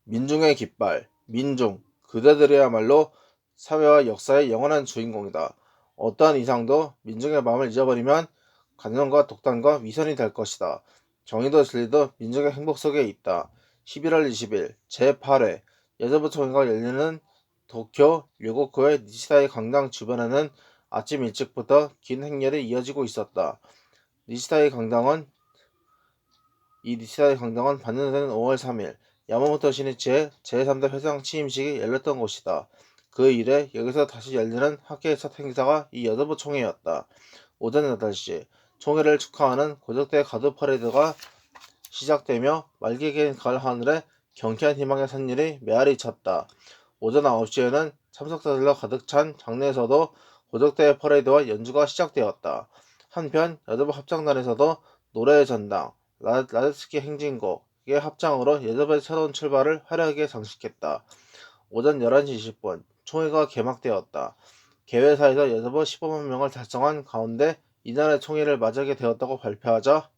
민중의 깃발, 민중, 그대들이야말로 사회와 역사의 영원한 주인공이다. 어떠한 이상도 민중의 마음을 잊어버리면 관념과 독단과 위선이 될 것이다. 정의도 진리도 민중의 행복 속에 있다. 11월 20일 제8회 여자부총회가 열리는 도쿄 료고쿠의 니시다이 강당 주변에는 아침 일찍부터 긴 행렬이 이어지고 있었다. 니시다이 강당은 반년된 5월 3일 야마모토 시니치의 제3대 회장 취임식이 열렸던 곳이다. 그 이래 여기서 다시 열리는 학계의 첫 행사가 이 여자부 총회였다. 오전 8시 총회를 축하하는 고적대 가두 퍼레이드가 시작되며 맑게 갠 가을 하늘에 경쾌한 희망의 선율이 메아리 쳤다. 오전 9시에는 참석자들로 가득 찬 장내에서도 고적대 퍼레이드와 연주가 시작되었다. 한편 여자부 합창단에서도 노래의 전당, 라데스키 행진곡의 합창으로 여자부의 새로운 출발을 화려하게 장식했다. 오전 11시 20분 총회가 개막되었다. 개회사에서 여자부 15만 명을 달성한 가운데 이날의 총회를 맞이하게 되었다고 발표하자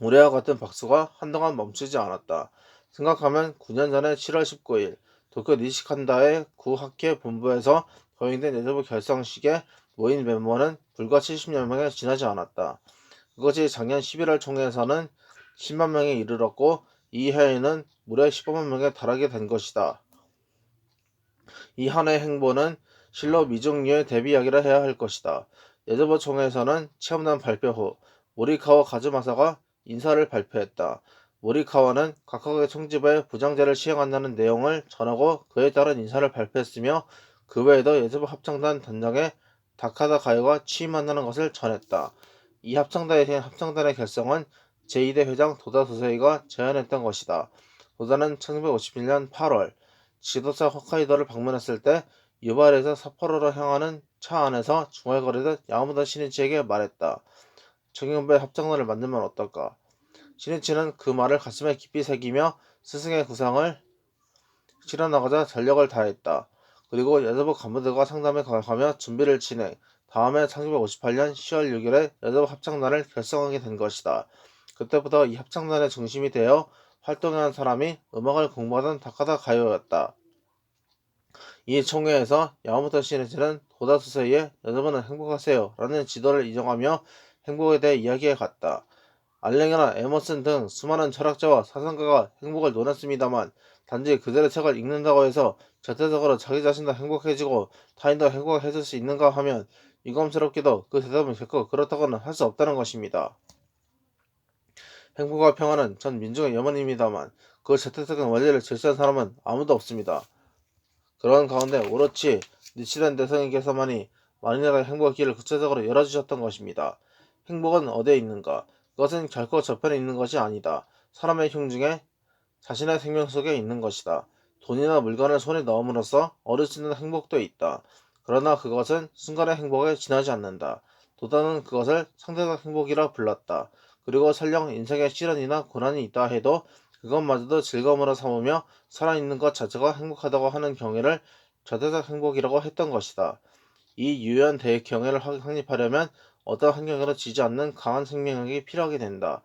우레와 같은 박수가 한동안 멈추지 않았다. 생각하면 9년 전의 7월 19일 도쿄 니시칸다의 구 학회 본부에서 거행된 여자부 결성식에 모인 멤버는 불과 70여 명에 지나지 않았다. 그것이 작년 11월 총회에서는 10만 명에 이르렀고 이 해에는 무려 15만 명에 달하게 된 것이다. 이 한 해의 행보는 실로 미중류의 대비 이야기를 해야 할 것이다. 여자부 총회에서는 체험단 발표 후 모리카와 가즈마사가 인사를 발표했다. 모리카와는 각각의 총지부에 부장제를 시행한다는 내용을 전하고 그에 따른 인사를 발표했으며 그 외에도 여자부 합창단 단장에 다카다 가요가 취임한다는 것을 전했다. 이 합창단의 결성은 제2대 회장 도다 도세이가 제안했던 것이다. 도다는 1951년 8월 지도자 홋카이도를 방문했을 때 유발에서 삿포로로 향하는 차 안에서 중얼거리듯 야마모토 시니치에게 말했다. 청년부의 합창단을 만들면 어떨까? 시니치는 그 말을 가슴에 깊이 새기며 스승의 구상을 실현하고자 전력을 다했다. 그리고 여자부 간부들과 상담에 가며 준비를 진행. 다음해 1958년 10월 6일에 여자부 합창단을 결성하게 된 것이다. 그때부터 이 합창단의 중심이 되어 활동하는 사람이 음악을 공부하던 다카다 가요였다. 이 총회에서 야마모토 시니치는 도다 스세이의 여자분은 행복하세요 라는 지도를 인정하며 행복에 대해 이야기해 갔다. 알랭이나 에머슨 등 수많은 철학자와 사상가가 행복을 논했습니다만 단지 그들의 책을 읽는다고 해서 절대적으로 자기 자신도 행복해지고 타인도 행복해질 수 있는가 하면 유감스럽게도 그 대답은 결코 그렇다고는 할 수 없다는 것입니다. 행복과 평화는 전 민중의 염원입니다만 그 절대적인 원리를 제시한 사람은 아무도 없습니다. 그런 가운데 오로치 니치단 대성에게서만이 만인의 행복의 길을 구체적으로 열어주셨던 것입니다. 행복은 어디에 있는가? 그것은 결코 저편에 있는 것이 아니다. 사람의 흉중에 자신의 생명 속에 있는 것이다. 돈이나 물건을 손에 넣음으로써 얻을 수 있는 행복도 있다. 그러나 그것은 순간의 행복에 지나지 않는다. 도다는 그것을 상대적 행복이라 불렀다. 그리고 설령 인생에 시련이나 고난이 있다 해도 그것마저도 즐거움으로 삼으며 살아있는 것 자체가 행복하다고 하는 경애를 절대적 행복이라고 했던 것이다. 이 유연 대의 경애를 확립하려면 어떤 환경에도 지지 않는 강한 생명력이 필요하게 된다.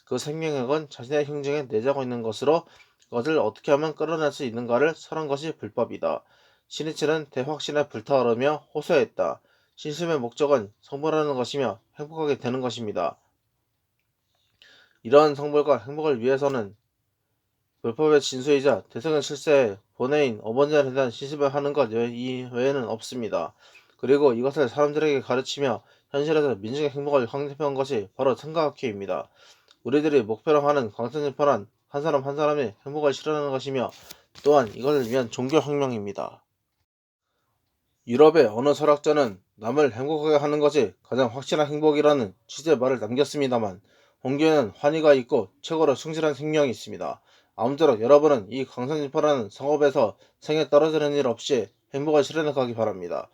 그 생명력은 자신의 흉중에 내재하고 있는 것으로 그것을 어떻게 하면 끌어낼 수 있는가를 설한 것이 불법이다. 시니치는 대확신에 불타오르며 호소했다. 신심의 목적은 성불하는 것이며 행복하게 되는 것입니다. 이러한 성불과 행복을 위해서는 불법의 진수이자 대성의 실세에 본해인 어번자에 대한 시습을 하는 것 이외에는 없습니다. 그리고 이것을 사람들에게 가르치며 현실에서 민중의 행복을 확립한 것이 바로 청가학회입니다. 우리들이 목표로 하는 광선진파란 한 사람 한 사람의 행복을 실현하는 것이며 또한 이것을 위한 종교혁명입니다. 유럽의 어느 철학자는 남을 행복하게 하는 것이 가장 확실한 행복이라는 취지의 말을 남겼습니다만 홍교에는 환희가 있고 최고로 충실한 생명이 있습니다. 아무쪼록 여러분은 이 광선지파라는 성업에서 생에 떨어지는 일 없이 행복을 실현해 가기 바랍니다.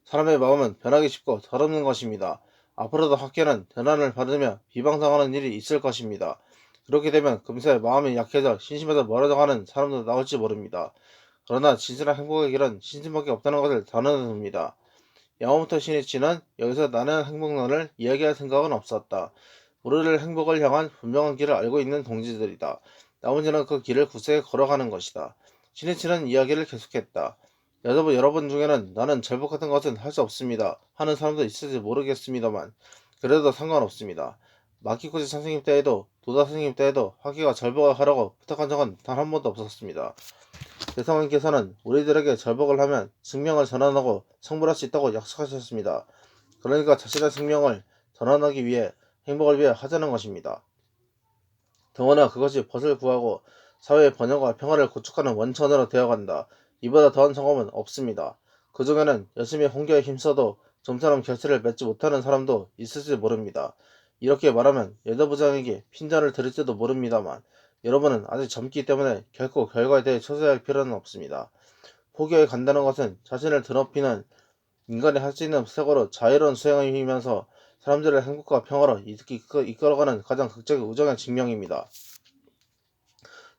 사람의 마음은 변하기 쉽고 더럽는 것입니다. 앞으로도 학계는 대난을 받으며 비방당하는 일이 있을 것입니다. 그렇게 되면 금세 마음이 약해져 신심에서 멀어져가는 사람도 나올지 모릅니다. 그러나 진실한 행복의 길은 신심밖에 없다는 것을 단언합니다. 야마모토 시니치는 여기서 나는 행복론을 이야기할 생각은 없었다. 우리를 행복을 향한 분명한 길을 알고 있는 동지들이다. 나머지는 그 길을 굳세게 걸어가는 것이다. 신이치는 이야기를 계속했다. 여러분 중에는 나는 절복 같은 것은 할 수 없습니다 하는 사람도 있을지 모르겠습니다만 그래도 상관없습니다. 마키코지 선생님 때에도 도다 선생님 때에도 화기가 절복을 하라고 부탁한 적은 단 한 번도 없었습니다. 대성원께서는 우리들에게 절복을 하면 증명을 전환하고 성불할 수 있다고 약속하셨습니다. 그러니까 자신의 생명을 전환하기 위해 행복을 위해 하자는 것입니다. 더구나 그것이 벗을 구하고 사회의 번영과 평화를 구축하는 원천으로 되어간다. 이보다 더한 성공은 없습니다. 그 중에는 열심히 홍교에 힘써도 좀처럼 결실을 맺지 못하는 사람도 있을지 모릅니다. 이렇게 말하면 여자부장에게 핀잔을 드릴지도 모릅니다만 여러분은 아직 젊기 때문에 결코 결과에 대해 처소할 필요는 없습니다. 포교에 간다는 것은 자신을 드높이는 인간이 할 수 있는 최고로 자유로운 수행이면서 사람들을 행복과 평화로 이끌어가는 가장 극적인 우정의 증명입니다.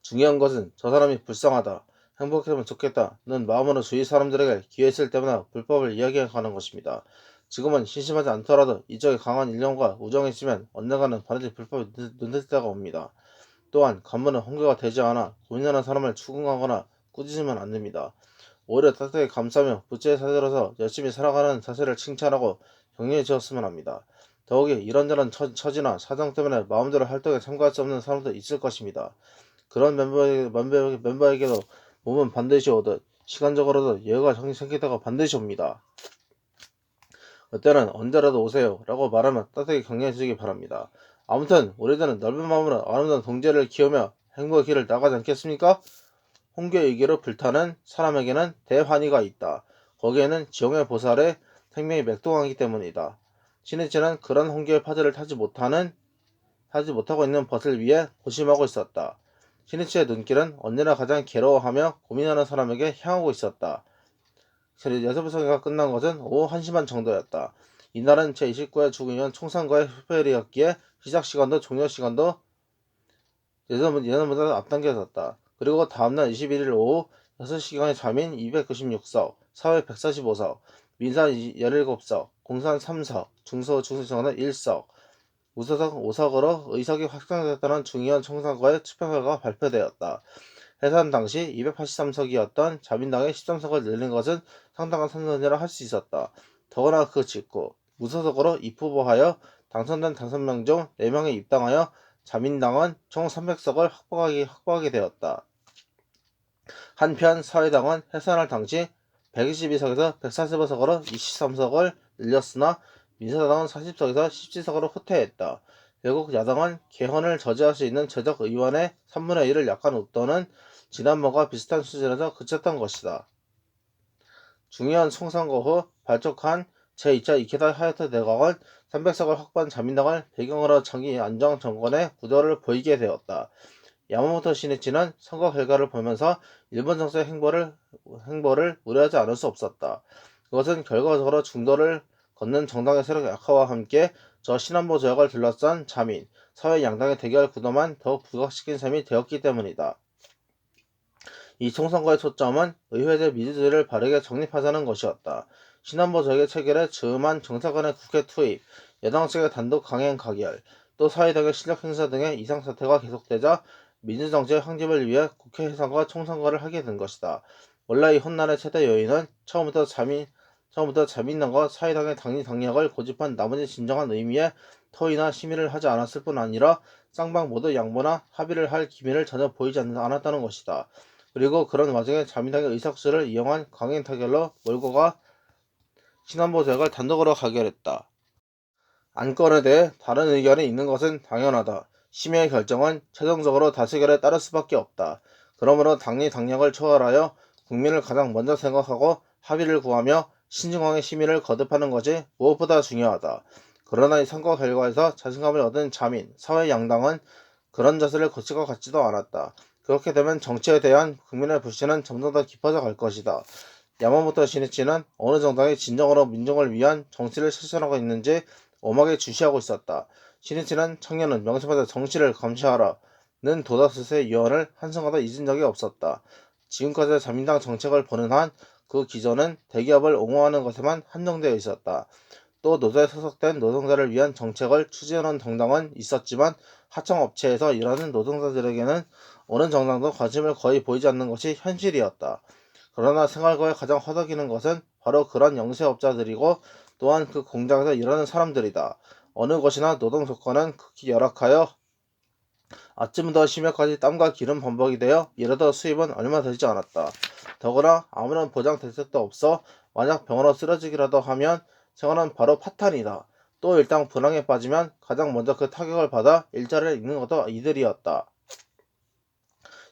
중요한 것은 저 사람이 불쌍하다, 행복했으면 좋겠다는 마음으로 주위 사람들에게 기회 있을 때마다 불법을 이야기해가는 것입니다. 지금은 심심하지 않더라도 이쪽에 강한 일념과 우정이 있으면 언젠가는 반드시 불법이 눈뜰 때가 옵니다. 또한 간부는 홍교가 되지 않아 고민하는 사람을 추궁하거나 꾸짖으면 안 됩니다. 오히려 따뜻하게 감싸며 부채에 사들어서 열심히 살아가는 사실을 칭찬하고 격려해 주었으면 합니다. 더욱이 이런저런 처지나 사정 때문에 마음대로 활동에 참가할 수 없는 사람도 있을 것입니다. 그런 멤버에게도 몸은 반드시 오듯 시간적으로도 여유가 생기다가 반드시 옵니다. 그때는 언제라도 오세요 라고 말하면 따뜻하게 격려해 주시기 바랍니다. 아무튼 우리들은 넓은 마음으로 아름다운 동지를 키우며 행복의 길을 나가지 않겠습니까? 홍교의 의기로 불타는 사람에게는 대환희가 있다. 거기에는 지옥의 보살의 생명이 맥동하기 때문이다. 신의치는 그런 홍교의 파도를 타지 못하고 있는 벗을 위해 고심하고 있었다. 신의치의 눈길은 언제나 가장 괴로워하며 고민하는 사람에게 향하고 있었다. 예습성회가 끝난 것은 오후 1시 반 정도였다. 이날은 제29회 주기위원 총선거의 투표일이었기에 시작 시간도 종료 시간도 예전보다 앞당겨졌다. 그리고 다음날 21일 오후 6시경에 자민 296석, 사회 145석, 민사 17석, 공산 3석, 중소지정은 1석, 무소속 5석으로 의석이 확정됐다는 중의원 총선거의 투표 결과가 발표되었다. 해산 당시 283석이었던 자민당의 13석을 늘린 것은 상당한 선전이라 할 수 있었다. 더구나 그 직후 무소속으로 입후보하여 당선된 5명 중 4명이 입당하여 자민당은 총 300석을 확보하게 되었다. 한편 사회당은 해산할 당시 122석에서 145석으로 23석을 늘렸으나 민주당은 40석에서 17석으로 후퇴했다. 결국 야당은 개헌을 저지할 수 있는 제적 의원의 3분의 1을 약간 웃도는 지난번과 비슷한 수준에서 그쳤던 것이다. 중요한 총선거 후 발족한 제2차 이케다 하야토 내각은 300석을 확보한 자민당을 배경으로 장기 안정 정권의 구도를 보이게 되었다. 야마모토 시니치는 선거 결과를 보면서 일본 정치의 행보를 우려하지 않을 수 없었다. 그것은 결과적으로 중도를 걷는 정당의 세력 약화와 함께 저 신안보 조약을 둘러싼 자민, 사회 양당의 대결 구도만 더욱 부각시킨 셈이 되었기 때문이다. 이 총선거의 초점은 의회제 민주주의를 바르게 정립하자는 것이었다. 신안보 조약의 체결에 즈음한 정사관의 국회 투입, 여당 측의 단독 강행 가결, 또 사회당의 실력 행사 등의 이상 사태가 계속되자 민주정치의 확립을 위해 국회 해산과 총선거를 하게 된 것이다. 원래 이 혼란의 최대 요인은 처음부터 자민당과 사회당의 당력을 고집한 나머지 진정한 의미의 토의나 심의를 하지 않았을 뿐 아니라 쌍방 모두 양보나 합의를 할 기미를 전혀 보이지 않았다는 것이다. 그리고 그런 와중에 자민당의 의석수를 이용한 강행 타결로 몰고 가 신안보 조약을 단독으로 가결했다. 안건에 대해 다른 의견이 있는 것은 당연하다. 심의의 결정은 최종적으로 다수결에 따를 수밖에 없다. 그러므로 당리 당력을 초월하여 국민을 가장 먼저 생각하고 합의를 구하며 신중하게 심의를 거듭하는 것이 무엇보다 중요하다. 그러나 이 선거 결과에서 자신감을 얻은 자민, 사회 양당은 그런 자세를 고칠 것 같지도 않았다. 그렇게 되면 정치에 대한 국민의 불신은 점점 더 깊어져 갈 것이다. 야마모토 시니치는 어느 정당이 진정으로 민중을 위한 정치를 실천하고 있는지 엄하게 주시하고 있었다. 시니치는 청년은 명심하자 정치를 감시하라는 도다스의 유언을 한순간도 잊은 적이 없었다. 지금까지의 자민당 정책을 보는 한 그 기조는 대기업을 옹호하는 것에만 한정되어 있었다. 또 노조에 소속된 노동자를 위한 정책을 추진하는 정당은 있었지만 하청업체에서 일하는 노동자들에게는 어느 정당도 관심을 거의 보이지 않는 것이 현실이었다. 그러나 생활고에 가장 허덕이는 것은 바로 그런 영세업자들이고 또한 그 공장에서 일하는 사람들이다. 어느 것이나 노동 조건은 극히 열악하여 아침부터 심야까지 땀과 기름 범벅이 되어 일하다 수입은 얼마 되지 않았다. 더구나 아무런 보장 대책도 없어 만약 병으로 쓰러지기라도 하면 생활은 바로 파탄이다. 또 일당 불황에 빠지면 가장 먼저 그 타격을 받아 일자리를 잃는 것도 이들이었다.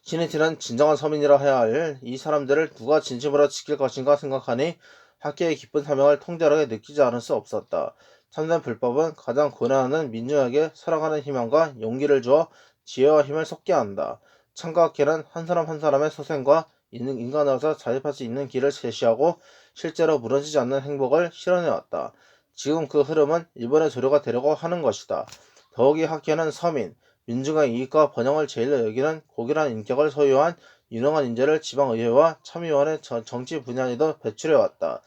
신이치는 진정한 서민이라 해야 할 이 사람들을 누가 진심으로 지킬 것인가 생각하니 학계의 깊은 사명을 통렬하게 느끼지 않을 수 없었다. 참된 불법은 가장 고난하는 민중에게 살아가는 희망과 용기를 주어 지혜와 힘을 솟게 한다. 창과학계는 한 사람 한 사람의 소생과 인간으로서 자립할 수 있는 길을 제시하고 실제로 무너지지 않는 행복을 실현해왔다. 지금 그 흐름은 일본의 조류가 되려고 하는 것이다. 더욱이 학계는 서민, 민중의 이익과 번영을 제일로 여기는 고귀한 인격을 소유한 유능한 인재를 지방의회와 참의원의 정치 분야에도 배출해왔다.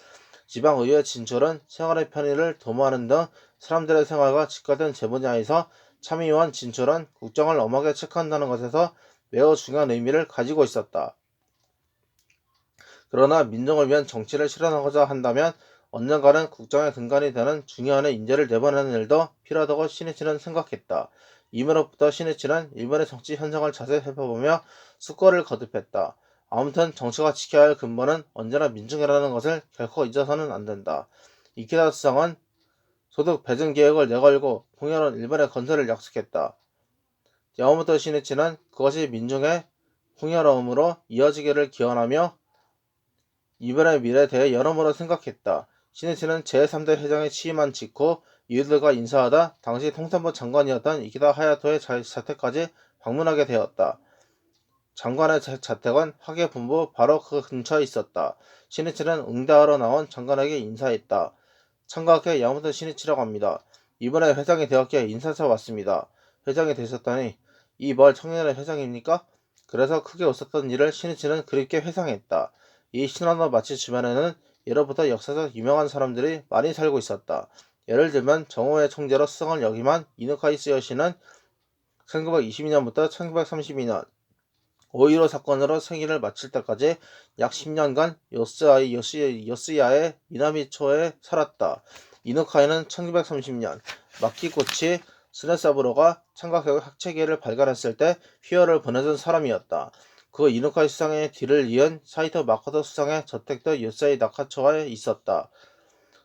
지방의회 진출은 생활의 편의를 도모하는 등 사람들의 생활과 직결된 재분야에서 참의원 진출은 국정을 엄하게 체크한다는 것에서 매우 중요한 의미를 가지고 있었다. 그러나 민정을 위한 정치를 실현하고자 한다면 언젠가는 국정의 근간이 되는 중요한 인재를 내보내는 일도 필요하다고 신이치는 생각했다. 이후로부터 신이치는 일본의 정치 현상을 자세히 살펴보며 숙고를 거듭했다. 아무튼 정치가 지켜야 할 근본은 언제나 민중이라는 것을 결코 잊어서는 안 된다. 이케다 수상은 소득 배분 계획을 내걸고 풍요로운 일본의 건설을 약속했다. 야마모토 신이치는 그것이 민중의 풍요로움으로 이어지기를 기원하며 이번의 미래에 대해 여러모로 생각했다. 신이치는 제3대 회장에 취임한 직후 이웃들과 인사하다 당시 통상부 장관이었던 이키다 하야토의 자택까지 방문하게 되었다. 장관의 자택은 화계 본부 바로 그 근처에 있었다. 신이치는 응대하러 나온 장관에게 인사했다. 참가학회 야마모토 신이치라고 합니다. 이번에 회장이 되었기에 인사서 왔습니다. 회장이 되셨다니 이 멀 청년의 회장입니까? 그래서 크게 웃었던 이를 신이치는 그립게 회상했다. 이 신화노 마치 주변에는 예로부터 역사적 유명한 사람들이 많이 살고 있었다. 예를 들면 정오의 총재로 수상을 역임한 이누카이 스요시는 1922년부터 1932년 5.15 사건으로 생일을 마칠 때까지 약 10년간 요스야의 미나미초에 살았다. 이누카이는 1930년 마키구치 스네사부로가 청각적 학체계를 발간했을 때 휘하를 보내준 사람이었다. 그 이누카이 수상의 뒤를 이은 사이토 마코토 수상의 저택도 요사이 나카초에 있었다.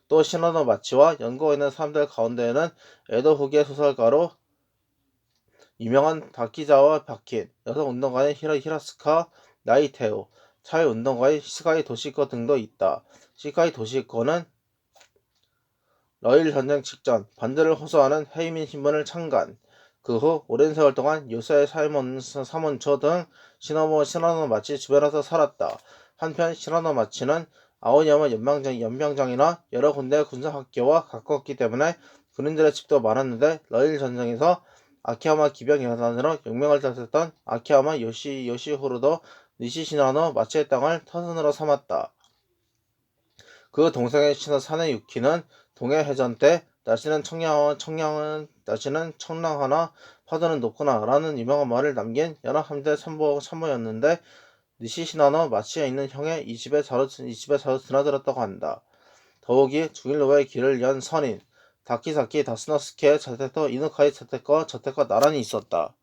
또 시노노 마치와 연구하고 있는 사람들 가운데에는 에도 후기의 소설가로 유명한 다키자와 바킨, 여성운동가의 히라스카 나이테오, 사회운동가의 시가이 도시코 등도 있다. 시가이 도시코는 러일 전쟁 직전 반대를 호소하는 해이민 신문을 창간, 그 후 오랜 세월 동안 요사의 사문초 등 시노노 마치 주변에서 살았다. 한편 시노노 마치는 아오야마 연병장이나 여러 군데의 군사학교와 가까웠기 때문에 군인들의 집도 많았는데 러일 전쟁에서 아키야마 기병연단으로 용명을 달았던 아키야마 요시후르도 니시시나노 마치의 땅을 터전으로 삼았다. 그 동생의 사내 유키는 동해 해전 때 날씨는 청량하나 파도는 높구나 라는 유명한 말을 남긴 연합 함대 참모였는데 니시시나노 마치에 있는 형의 이 집에 자주 드나들었다고 한다. 더욱이 중일로의 길을 연 선인 다키사키 다스노스케의 자택도 이누카이 자택과 나란히 있었다.